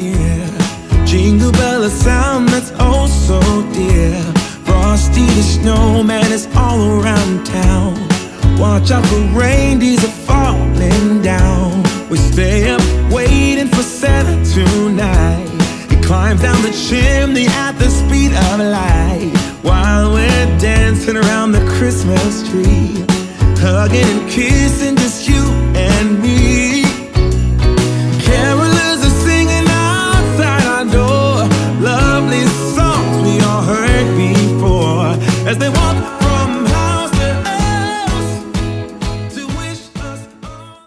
ear. Jingle bell, a sound that's oh so dear. Frosty the snowman is all around town. Watch out for reindeers are falling down. We stay up waiting for Santa tonight. He climbs down the chimney at the speed of light, while we're dancing around the Christmas tree, hugging and kissing just you and me. Carolers are singing outside our door, lovely songs we all heard before, as they walk from house to house to wish us all.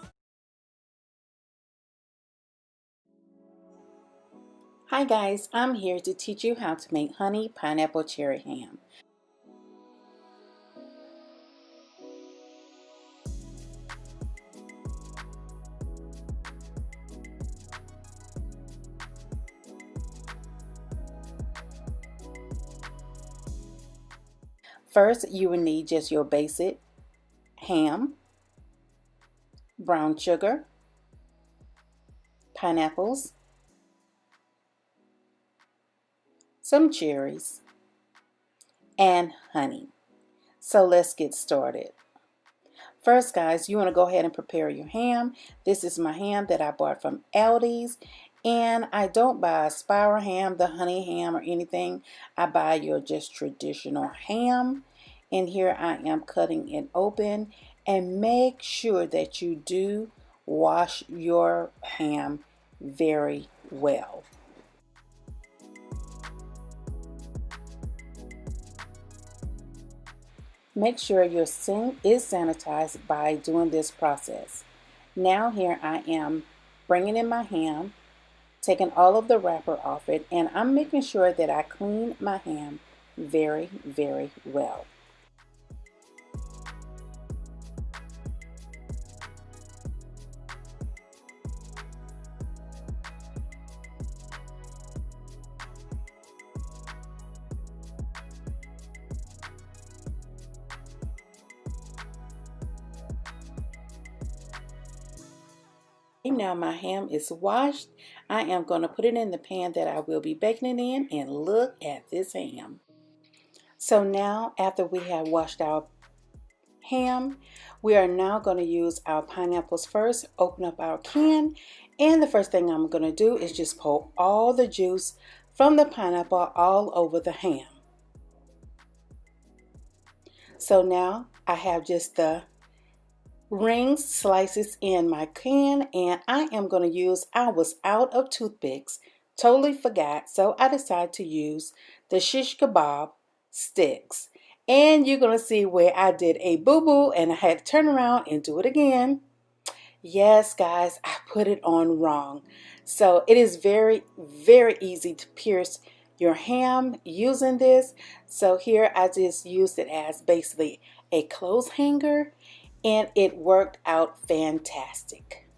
Hi guys, I'm here to teach you how to make honey pineapple cherry ham. First, you will need just your basic ham, brown sugar, pineapples, some cherries, and honey. So let's get started. First guys, you want to go ahead and prepare your ham. This is my ham that I bought from Aldi's, and I don't buy a spiral ham, the honey ham, or anything. I buy your just traditional ham, and here I am cutting it open. And make sure that you do wash your ham very well. Make sure your sink is sanitized by doing this process. Now here I am bringing in my ham, taking all of the wrapper off it, and I'm making sure that I clean my ham very, very well. Now my ham is washed. I am going to put it in the pan that I will be baking it in, and look at this ham. So now after we have washed our ham, we are now going to use our pineapples first. Open up our can, and the first thing I'm going to do is just pour all the juice from the pineapple all over the ham. So now I have just the rings slices in my can, and I am going to use, I was out of toothpicks, totally forgot, so I decided to use the shish kebab sticks. And you're going to see where I did a boo-boo and I had to turn around and do it again. Yes guys, I put it on wrong. So it is very, very easy to pierce your ham using this. So here I just used it as basically a clothes hanger, and it worked out fantastic.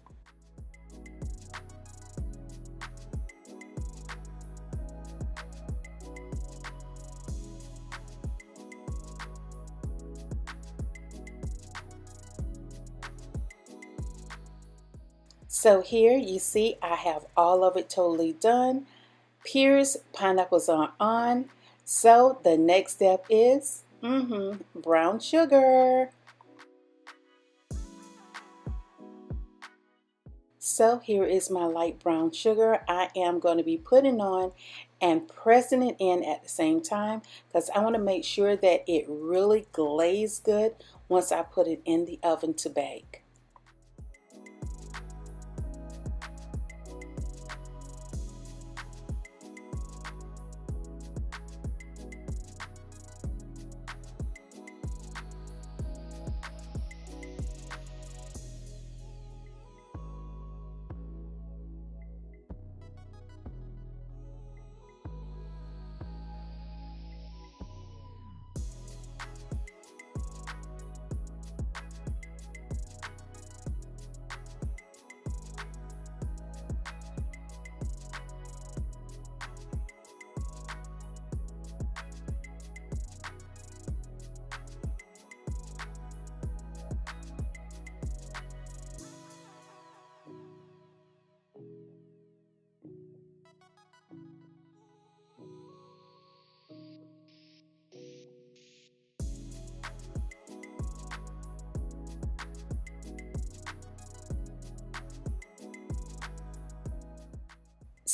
So here you see I have all of it totally done. Pierce pineapples are on. So the next step is brown sugar. So here is my light brown sugar. I am going to be putting on and pressing it in at the same time, because I want to make sure that it really glazed good once I put it in the oven to bake.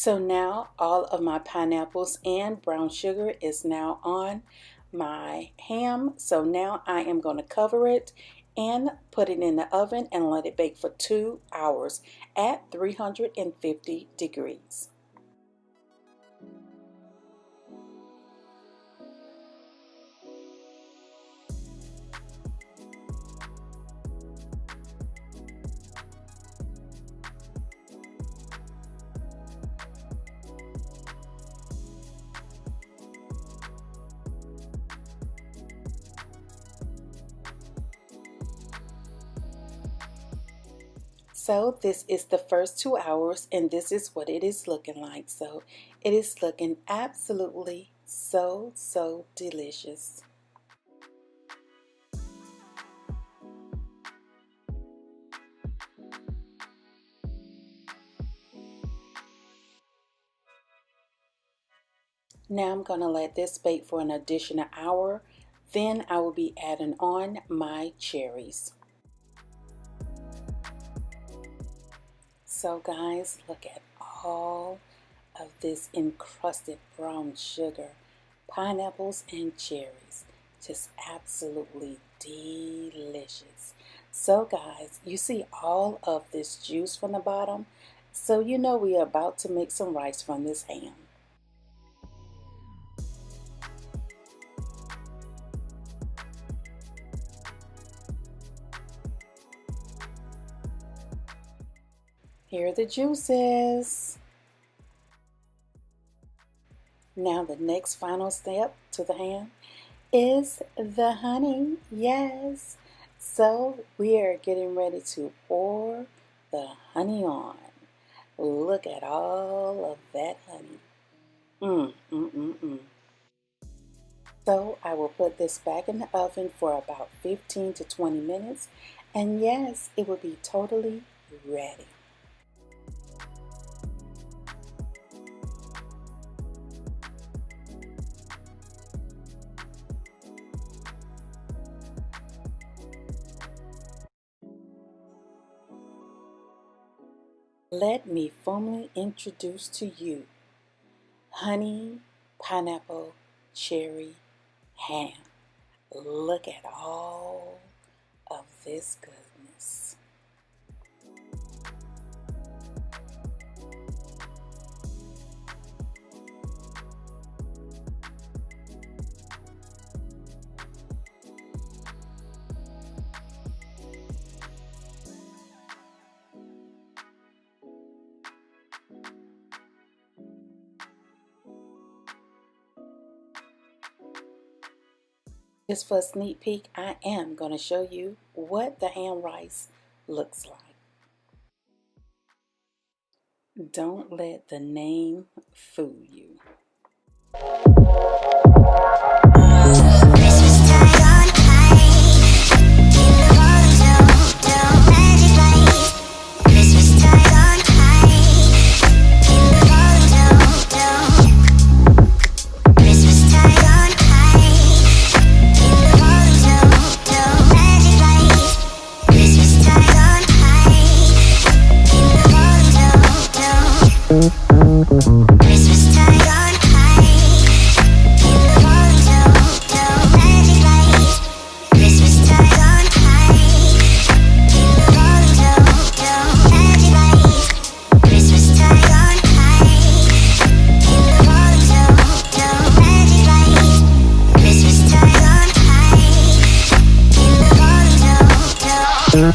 So now all of my pineapples and brown sugar is now on my ham. So now I am going to cover it and put it in the oven and let it bake for 2 hours at 350 degrees. So this is the first 2 hours and this is what it is looking like. So it is looking absolutely so delicious. Now I'm going to let this bake for an additional hour. Then I will be adding on my cherries. So guys, look at all of this encrusted brown sugar, pineapples and cherries. Just absolutely delicious. So guys, you see all of this juice from the bottom? So you know we are about to make some rice from this ham. Here are the juices. Now the next final step to the ham is the honey. Yes. So we are getting ready to pour the honey on. Look at all of that honey. So I will put this back in the oven for about 15 to 20 minutes. And yes, it will be totally ready. Let me formally introduce to you honey, pineapple, cherry, ham. Look at all of this goodness. Just for a sneak peek, I am going to show you what the ham rice looks like. Don't let the name fool you.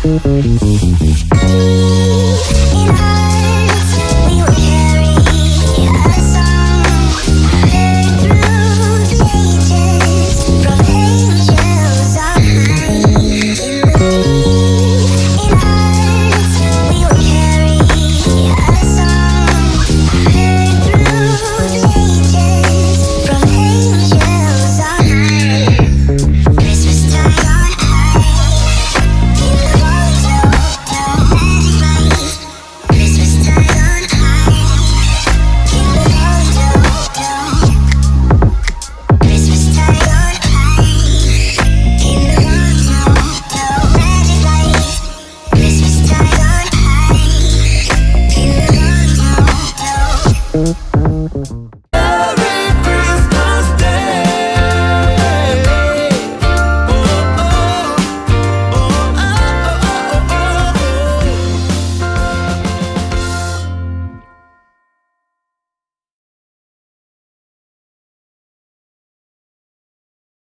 In